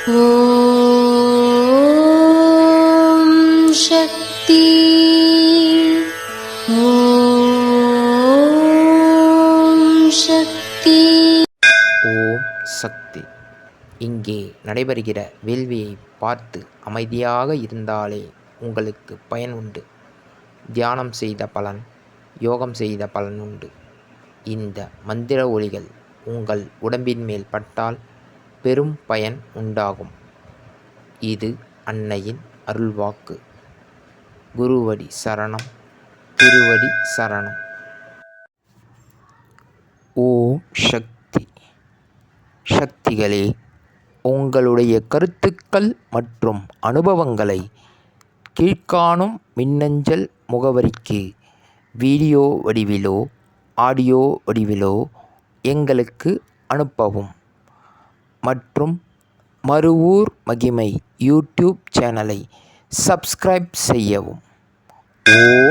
ஓம் சக்தி. ஓம் சக்தி. ஓம் சக்தி. இங்கே நடைபெறுகிற வேள்வியை பார்த்து அமைதியாக இருந்தாலே உங்களுக்கு பயன் உண்டு. தியானம் செய்த பலன், யோகம் செய்த பலன் உண்டு. இந்த மந்திர ஒலிகள் உங்கள் உடம்பின் மேல் பட்டால் பெரும் பயன் உண்டாகும். இது அன்னையின் அருள்வாக்கு. குருவடி சரணம், திருவடி சரணம். ஓம் சக்தி. சக்திகளே, உங்களுடைய கருத்துக்கள் மற்றும் அனுபவங்களை கீழ்காணும் மின்னஞ்சல் முகவரிக்கு வீடியோ வடிவிலோ ஆடியோ வடிவிலோ எங்களுக்கு அனுப்பவும். மற்றும் மறுவூர் மகிமை யூடியூப் சேனலை சப்ஸ்கிரைப் செய்யவும். ஓம்